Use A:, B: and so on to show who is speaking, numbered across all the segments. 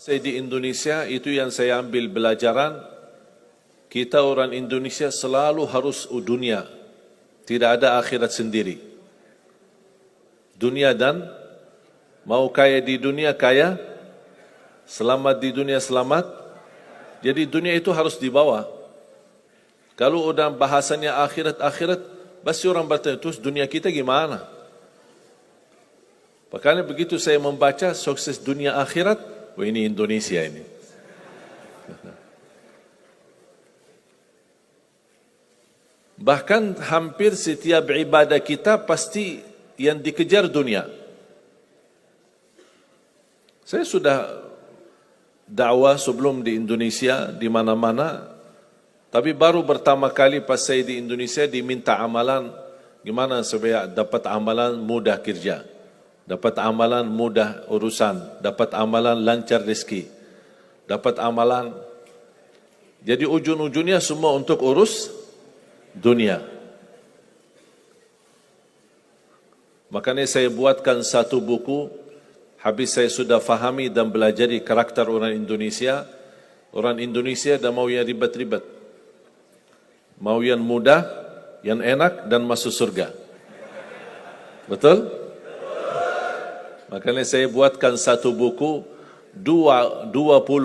A: Saya di Indonesia, itu yang saya ambil pelajaran, kita orang Indonesia selalu harus dunia, tidak ada akhirat sendiri. Dunia dan mau kaya di dunia kaya, selamat di dunia selamat. Jadi dunia itu harus dibawa. Kalau udah bahasanya akhirat, pasti orang bertanya, terus dunia kita gimana? Makanya begitu saya membaca sukses dunia akhirat, wah ini Indonesia ini. Bahkan hampir setiap ibadah kita pasti yang dikejar dunia. Saya sudah dakwah sebelum di Indonesia, di mana-mana, tapi baru pertama kali pas saya di Indonesia diminta amalan, gimana supaya dapat amalan mudah kerja, dapat amalan mudah urusan, dapat amalan lancar rezeki, dapat amalan. Jadi ujung-ujungnya semua untuk urus dunia. Makanya saya buatkan satu buku, habis saya sudah fahami dan belajari karakter orang Indonesia. Orang Indonesia dah mau yang ribet-ribet, mau yang mudah, yang enak dan masuk surga. Betul? Makanya saya buatkan satu buku, 20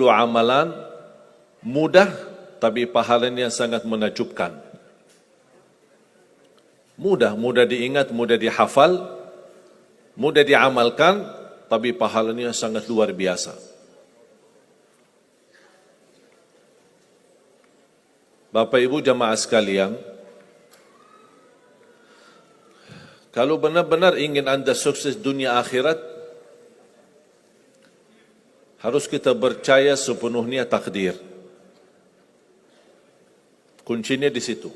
A: amalan mudah tapi pahalanya sangat menakjubkan. Mudah diingat, mudah dihafal, mudah diamalkan, tapi pahalanya sangat luar biasa. Bapak Ibu jamaah sekalian, kalau benar-benar ingin Anda sukses dunia akhirat, harus kita percaya sepenuhnya takdir. Kuncinya di situ.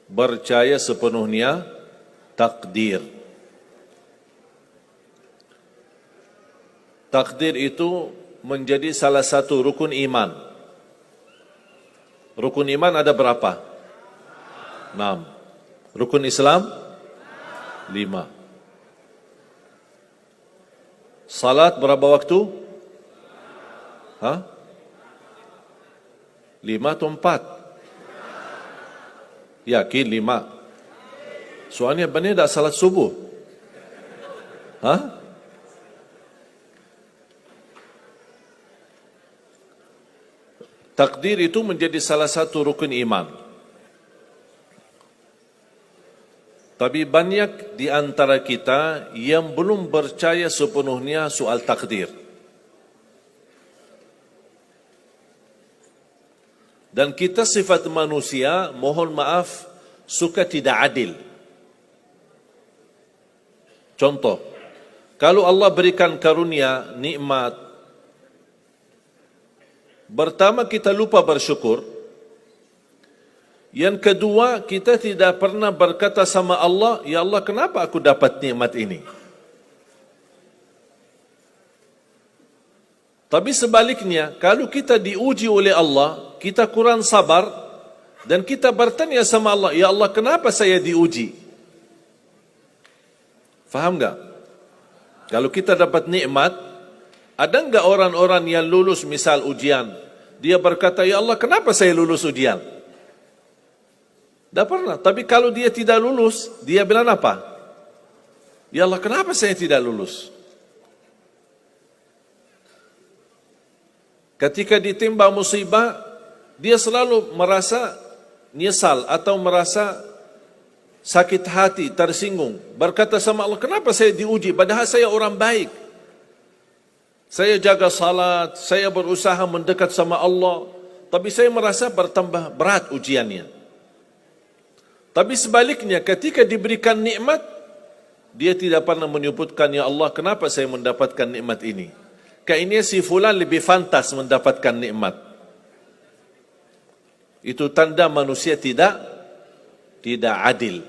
A: Percaya sepenuhnya takdir. Takdir itu menjadi salah satu rukun iman. Rukun iman ada berapa? 6. Rukun Islam? 5. Salat berapa waktu? 5 atau 4? Yakin 5? Soalnya benar tak salat subuh? Takdir itu menjadi salah satu rukun iman. Tapi banyak di antara kita yang belum percaya sepenuhnya soal takdir. Dan kita sifat manusia, mohon maaf, suka tidak adil. Contoh, kalau Allah berikan karunia, nikmat, pertama kita lupa bersyukur. Yang kedua, kita tidak pernah berkata sama Allah, ya Allah kenapa aku dapat nikmat ini? Tapi sebaliknya, kalau kita diuji oleh Allah, kita kurang sabar, dan kita bertanya sama Allah, ya Allah kenapa saya diuji? Faham enggak? Kalau kita dapat nikmat, ada enggak orang-orang yang lulus misal ujian, dia berkata, ya Allah kenapa saya lulus ujian? Tak pernah. Tapi kalau dia tidak lulus, dia bilang apa? Ya Allah kenapa saya tidak lulus? Ketika ditimpa musibah, dia selalu merasa nyesal atau merasa sakit hati, tersinggung. Berkata sama Allah, kenapa saya diuji? Padahal saya orang baik. Saya jaga salat, saya berusaha mendekat sama Allah. Tapi saya merasa bertambah berat ujiannya. Tapi sebaliknya, ketika diberikan nikmat, dia tidak pernah menyebutkan, ya Allah kenapa saya mendapatkan nikmat ini? Kayaknya si fulan lebih fantas mendapatkan nikmat. Itu tanda manusia tidak adil.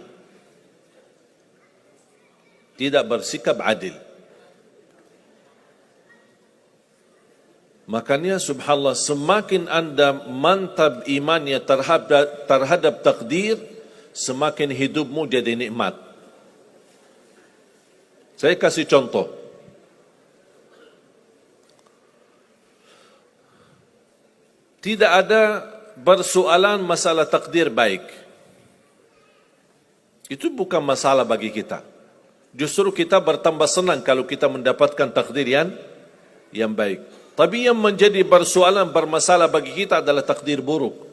A: Tidak bersikap adil. Makanya subhanallah, semakin Anda mantap imannya terhadap takdir, semakin hidupmu jadi nikmat. Saya kasih contoh. Tidak ada persoalan masalah takdir baik. Itu bukan masalah bagi kita. Justru kita bertambah senang kalau kita mendapatkan takdir yang baik. Tapi yang menjadi persoalan bermasalah bagi kita adalah takdir buruk.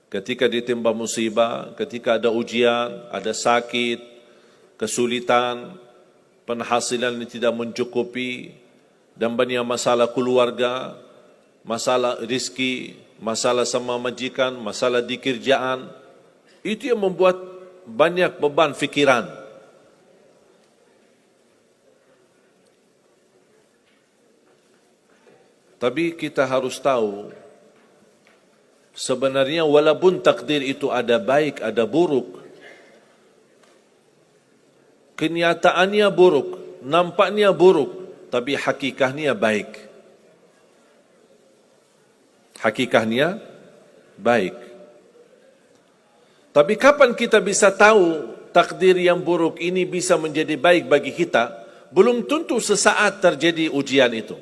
A: Ketika ditimpa musibah, ketika ada ujian, ada sakit, kesulitan, penghasilan yang tidak mencukupi, dan banyak masalah keluarga, masalah rezeki, masalah sama majikan, masalah di kerjaan, itu yang membuat banyak beban fikiran. Tapi kita harus tahu, sebenarnya walaupun takdir itu ada baik, ada buruk, kenyataannya buruk, nampaknya buruk, tapi hakikahnya baik. Hakikahnya baik. Tapi kapan kita bisa tahu takdir yang buruk ini bisa menjadi baik bagi kita? Belum tentu sesaat terjadi ujian itu.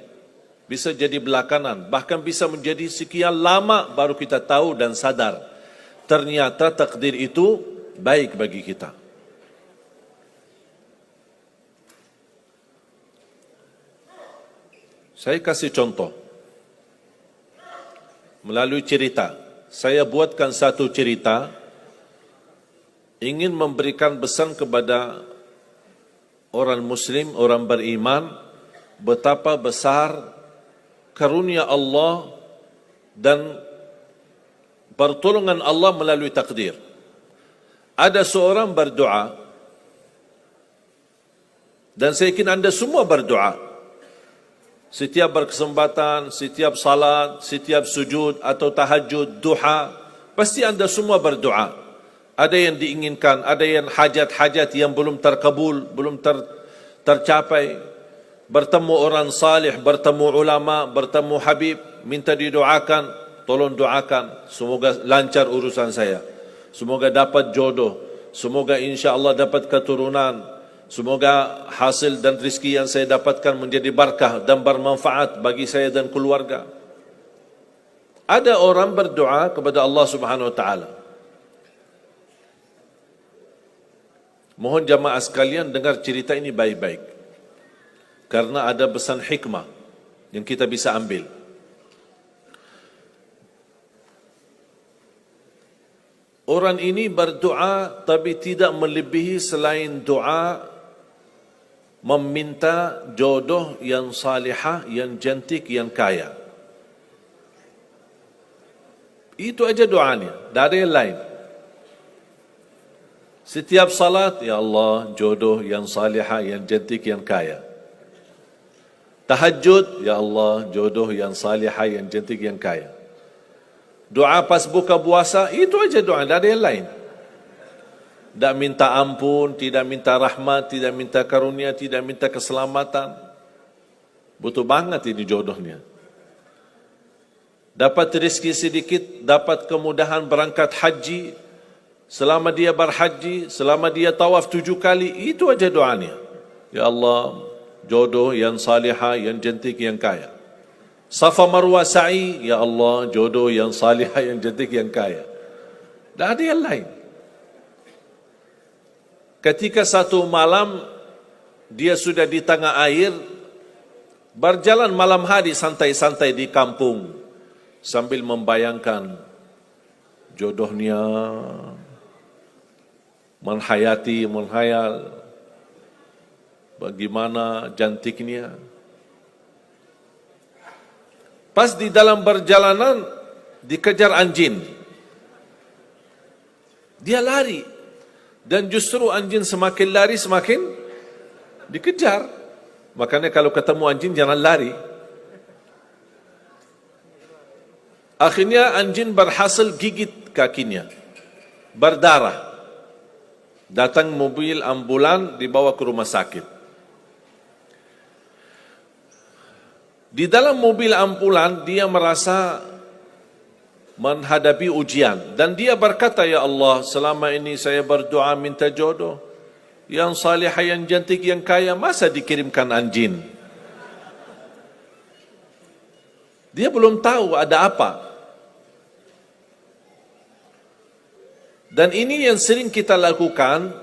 A: Bisa jadi belakangan, bahkan bisa menjadi sekian lama baru kita tahu dan sadar ternyata takdir itu baik bagi kita. Saya kasih contoh melalui cerita. Saya buatkan satu cerita ingin memberikan pesan kepada orang muslim, orang beriman, betapa besar karunia Allah dan pertolongan Allah melalui takdir. Ada seorang berdoa, dan saya yakin anda semua berdoa. Setiap berkesempatan, setiap salat, setiap sujud atau tahajud, duha, pasti anda semua berdoa. Ada yang diinginkan, ada yang hajat-hajat yang belum terkabul, belum tercapai. Bertemu orang salih, bertemu ulama, bertemu habib, minta didoakan, tolong doakan, semoga lancar urusan saya. Semoga dapat jodoh, semoga insya Allah dapat keturunan. Semoga hasil dan rezeki yang saya dapatkan menjadi berkah dan bermanfaat bagi saya dan keluarga. Ada orang berdoa kepada Allah Subhanahu wa taala. Mohon jamaah sekalian dengar cerita ini baik-baik. Karena ada pesan hikmah yang kita bisa ambil. Orang ini berdoa tapi tidak melebihi selain doa meminta jodoh yang salihah, yang cantik, yang kaya. Itu aja doanya, dari yang lain. Setiap salat, ya Allah, jodoh yang salihah, yang cantik, yang kaya. Tahajud, ya Allah, jodoh yang salihah, yang cantik, yang kaya. Doa pas buka puasa, itu aja doa, dari yang lain. Tidak minta ampun, tidak minta rahmat, tidak minta karunia, tidak minta keselamatan. Butuh banget ini jodohnya. Dapat rezeki sedikit, dapat kemudahan berangkat haji. Selama dia berhaji, selama dia tawaf 7 kali, itu aja doanya. Ya Allah, jodoh yang salihah, yang cantik, yang kaya. Safa Marwah sa'i, ya Allah, jodoh yang salihah, yang cantik, yang kaya. Tidak ada yang lain. Ketika satu malam dia sudah di tengah air, berjalan malam hari santai-santai di kampung sambil membayangkan jodohnya, menghayal bagaimana cantiknya. Pas di dalam perjalanan dikejar anjing. Dia lari. Dan justru anjing semakin lari semakin dikejar. Makanya kalau ketemu anjing jangan lari. Akhirnya anjing berhasil gigit kakinya, berdarah. Datang mobil ambulan dibawa ke rumah sakit. Di dalam mobil ambulan dia merasa menghadapi ujian dan dia berkata, ya Allah, selama ini saya berdoa minta jodoh yang salihah, yang cantik, yang kaya, masa dikirimkan anjing? Dia belum tahu ada apa. Dan ini yang sering kita lakukan,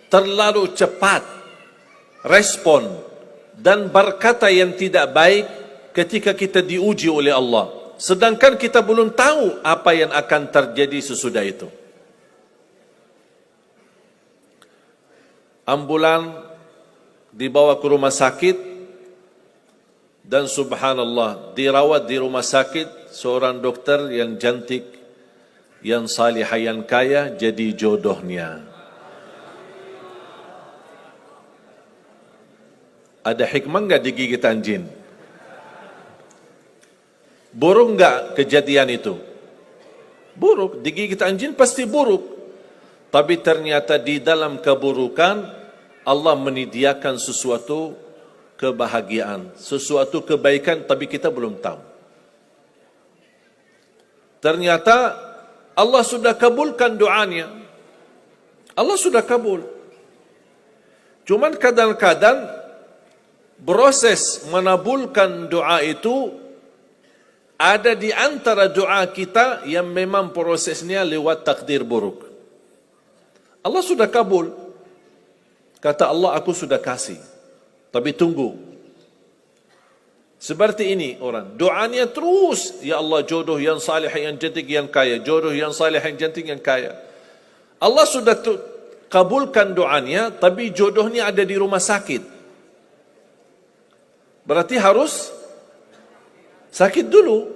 A: terlalu cepat respon dan berkata yang tidak baik ketika kita diuji oleh Allah. Sedangkan kita belum tahu apa yang akan terjadi sesudah itu. Ambulan dibawa ke rumah sakit dan subhanallah dirawat di rumah sakit seorang dokter yang cantik, yang salihah, yang kaya jadi jodohnya. Ada hikmah enggak digigit anjing? Buruk enggak kejadian itu? Buruk, digigit anjing pasti buruk. Tapi ternyata di dalam keburukan Allah menyediakan sesuatu kebahagiaan, sesuatu kebaikan, tapi kita belum tahu. Ternyata Allah sudah kabulkan doanya. Allah sudah kabul. Cuman kadang-kadang proses menabulkan doa itu ada di antara doa kita yang memang prosesnya lewat takdir buruk. Allah sudah kabul. Kata Allah, aku sudah kasih. Tapi tunggu. Seperti ini orang. Doanya terus. Ya Allah, jodoh yang salih, yang cantik, yang kaya. Jodoh yang salih, yang cantik, yang kaya. Allah sudah kabulkan doanya, tapi jodohnya ada di rumah sakit. Berarti harus sakit dulu.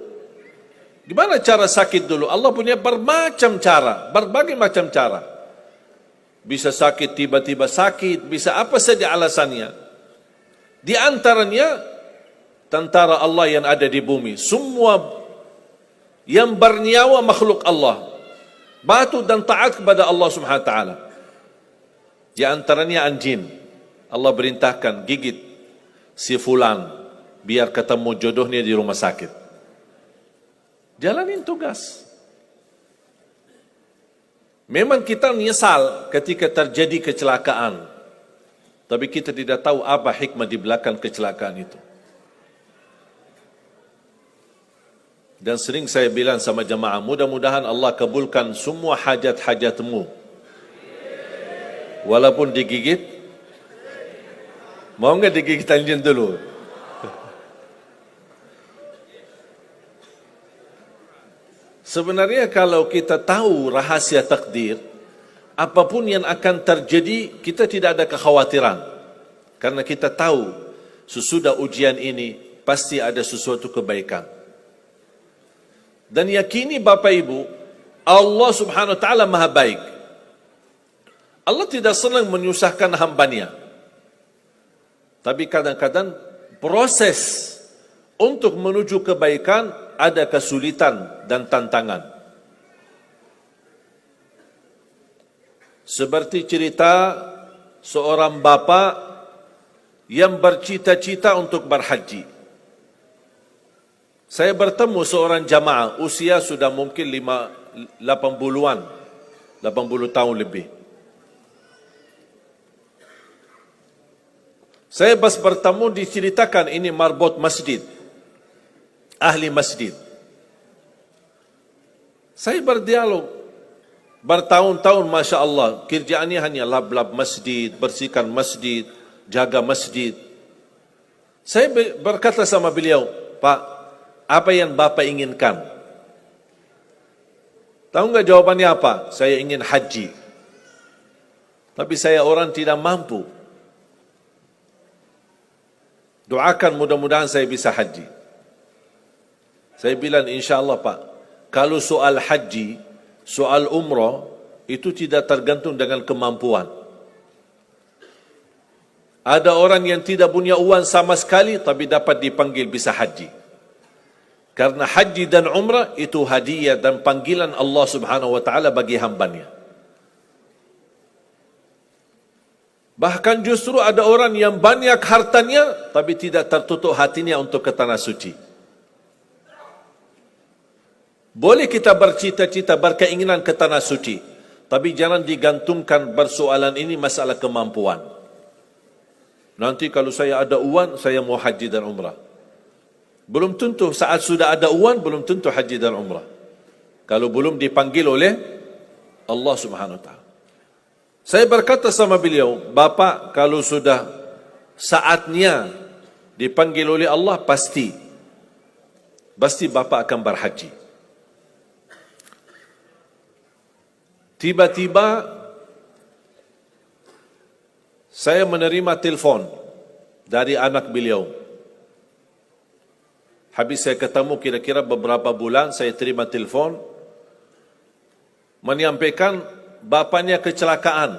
A: Gimana cara sakit dulu? Allah punya bermacam cara, berbagai macam cara. Bisa sakit, tiba-tiba sakit, bisa apa saja alasannya. Di antaranya, tentara Allah yang ada di bumi. Semua yang bernyawa makhluk Allah. Batu dan taat kepada Allah Subhanahu wa ta'ala. Di antaranya anjing. Allah perintahkan gigit si fulan biar ketemu jodohnya di rumah sakit. Jalanin tugas. Memang kita menyesal ketika terjadi kecelakaan. Tapi kita tidak tahu apa hikmah di belakang kecelakaan itu. Dan sering saya bilang sama jamaah, mudah-mudahan Allah kabulkan semua hajat-hajatmu. Walaupun digigit. Mau enggak digigit anjing dulu? Sebenarnya kalau kita tahu rahasia takdir, apapun yang akan terjadi, kita tidak ada kekhawatiran. Karena kita tahu sesudah ujian ini pasti ada sesuatu kebaikan. Dan yakini Bapak Ibu, Allah Subhanahu wa ta'ala maha baik. Allah tidak senang menyusahkan hambanya. Tapi kadang-kadang proses untuk menuju kebaikan ada kesulitan dan tantangan. Seperti cerita seorang bapa yang bercita-cita untuk berhaji. Saya bertemu seorang jamaah, usia sudah mungkin 80-an, 80 tahun lebih. Saya pas bertemu diceritakan ini marbot masjid, ahli masjid. Saya berdialog bertahun-tahun, Masya Allah, kerjaannya hanya lap-lap masjid, bersihkan masjid, jaga masjid. Saya berkata sama beliau, Pak, apa yang Bapak inginkan? Tahu enggak jawabannya apa? Saya ingin haji. Tapi saya orang tidak mampu. Doakan mudah-mudahan saya bisa haji. Saya bilang, insya Allah Pak, kalau soal haji, soal umrah, itu tidak tergantung dengan kemampuan. Ada orang yang tidak punya uang sama sekali, tapi dapat dipanggil bisa haji. Karena haji dan umrah itu hadiah dan panggilan Allah Subhanahu wa ta'ala bagi hambanya. Bahkan justru ada orang yang banyak hartanya, tapi tidak tertutup hatinya untuk ke tanah suci. Boleh kita bercita-cita, berkeinginan ke tanah suci, tapi jangan digantungkan persoalan ini masalah kemampuan. Nanti kalau saya ada uang, saya mau haji dan umrah. Belum tentu saat sudah ada uang, belum tentu haji dan umrah. Kalau belum dipanggil oleh Allah Subhanahu wa taala. Saya berkata sama beliau, Bapak kalau sudah saatnya dipanggil oleh Allah, pasti Bapak akan berhaji. Tiba-tiba saya menerima telefon dari anak beliau. Habis saya ketemu kira-kira beberapa bulan, saya terima telefon menyampaikan bapaknya kecelakaan.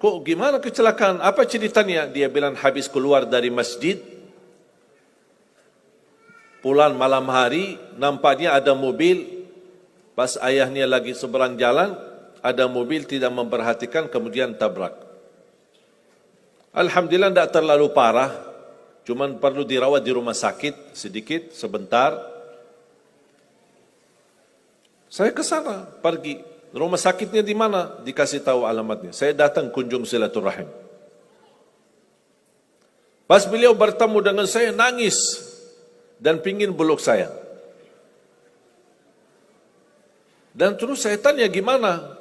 A: Kok gimana kecelakaan? Apa ceritanya? Dia bilang habis keluar dari masjid, pulang malam hari, nampaknya ada mobil, pas ayahnya lagi seberang jalan, ada mobil tidak memperhatikan, kemudian tabrak. Alhamdulillah tidak terlalu parah, cuman perlu dirawat di rumah sakit sedikit, sebentar. Saya ke sana, pergi. Rumah sakitnya di mana? Dikasih tahu alamatnya. Saya datang kunjung silaturahim. Pas beliau bertemu dengan saya, nangis dan pingin peluk saya. Dan terus saya tanya gimana?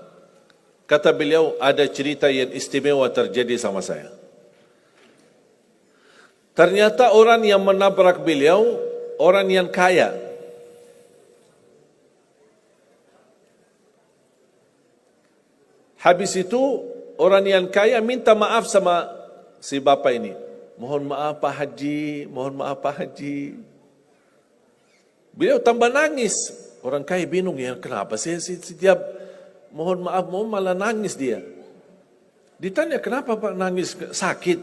A: Kata beliau, ada cerita yang istimewa terjadi sama saya. Ternyata orang yang menabrak beliau, orang yang kaya. Habis itu, orang yang kaya minta maaf sama si bapak ini. Mohon maaf Pak Haji, mohon maaf Pak Haji. Beliau tambah nangis. Orang kaya bingung, ya kenapa sih setiap mohon maaf, malah nangis dia. Ditanya, kenapa Pak nangis? Sakit?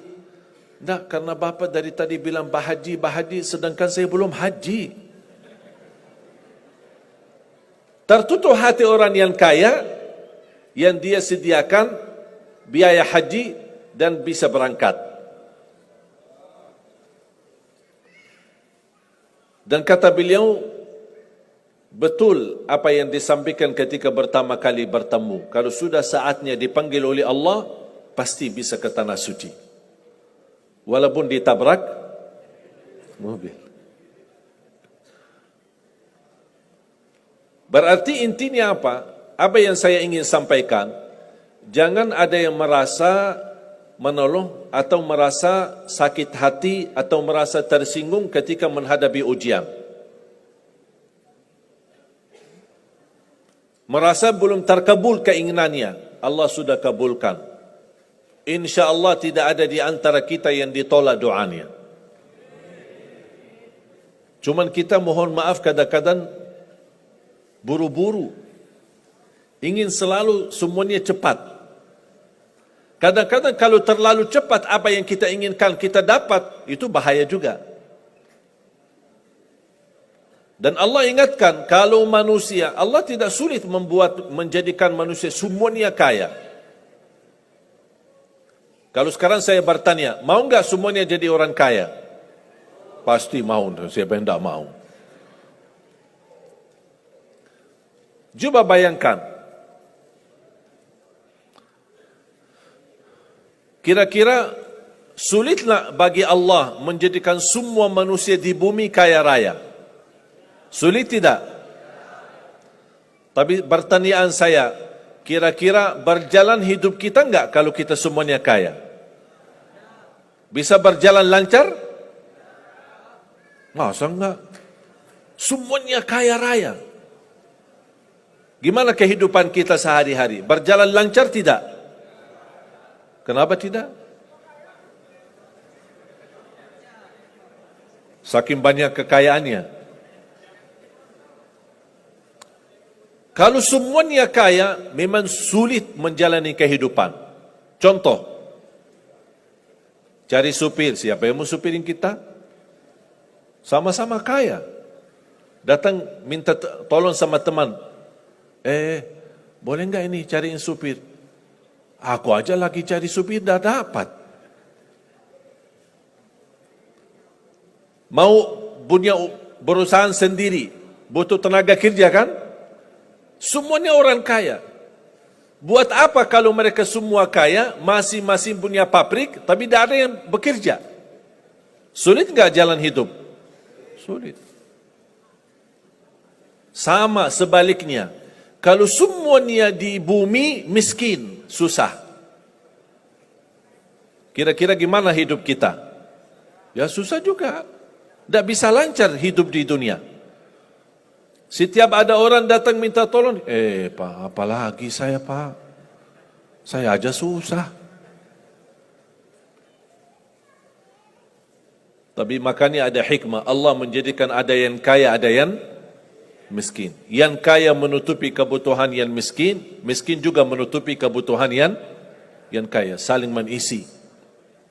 A: Tidak, karena Bapak dari tadi bilang Pak Haji, sedangkan saya belum haji. Tertutup hati orang yang kaya, yang dia sediakan biaya haji dan bisa berangkat. Dan kata beliau, betul apa yang disampaikan ketika pertama kali bertemu. Kalau sudah saatnya dipanggil oleh Allah, pasti bisa ke tanah suci. Walaupun ditabrak mobil. Berarti intinya apa? Apa yang saya ingin sampaikan, jangan ada yang merasa menolong atau merasa sakit hati atau merasa tersinggung ketika menghadapi ujian. Merasa belum terkabul keinginannya, Allah sudah kabulkan. InsyaAllah tidak ada di antara kita yang ditolak doanya. Cuman kita mohon maaf kadang-kadang buru-buru. Ingin selalu semuanya cepat. Kadang-kadang kalau terlalu cepat apa yang kita inginkan kita dapat, itu bahaya juga. Dan Allah ingatkan, kalau manusia, Allah tidak sulit menjadikan manusia semuanya kaya. Kalau sekarang saya bertanya, mau enggak semuanya jadi orang kaya? Pasti mau, siapa yang tidak mau? Coba bayangkan, kira-kira sulitlah bagi Allah menjadikan semua manusia di bumi kaya raya? Sulit tidak? Tapi pertanyaan saya, kira-kira berjalan hidup kita enggak kalau kita semuanya kaya? Bisa berjalan lancar? Masa enggak? Semuanya kaya raya. Gimana kehidupan kita sehari-hari? Berjalan lancar tidak? Kenapa tidak? Saking banyak kekayaannya. Kalau semuanya kaya, memang sulit menjalani kehidupan. Contoh, cari supir. Siapa yang mau supirin kita? Sama-sama kaya. Datang minta tolong sama teman. Boleh enggak ini cariin supir? Aku aja lagi cari supir, dah dapat. Mau punya perusahaan sendiri, butuh tenaga kerja kan? Semuanya orang kaya. Buat apa kalau mereka semua kaya, masing-masing punya pabrik, tapi tidak ada yang bekerja? Sulit enggak jalan hidup? Sulit. Sama sebaliknya, kalau semuanya di bumi miskin, susah. Kira-kira gimana hidup kita? Ya susah juga. Tidak bisa lancar hidup di dunia. Setiap ada orang datang minta tolong, Pak, apalagi saya, Pak? Saya aja susah. Tapi makanya ada hikmah. Allah menjadikan ada yang kaya, ada yang miskin. Yang kaya menutupi kebutuhan yang miskin, miskin juga menutupi kebutuhan yang kaya. Saling mengisi.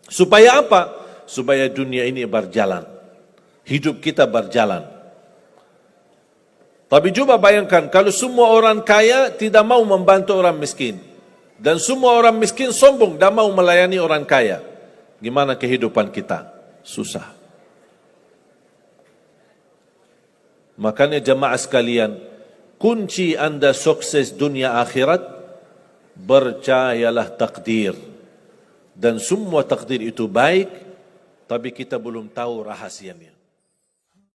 A: Supaya apa? Supaya dunia ini berjalan. Hidup kita berjalan. Tapi coba bayangkan, kalau semua orang kaya tidak mau membantu orang miskin. Dan semua orang miskin sombong, tidak mau melayani orang kaya. Gimana kehidupan kita? Susah. Makanya jemaah sekalian, kunci anda sukses dunia akhirat, percayalah takdir. Dan semua takdir itu baik, tapi kita belum tahu rahasianya.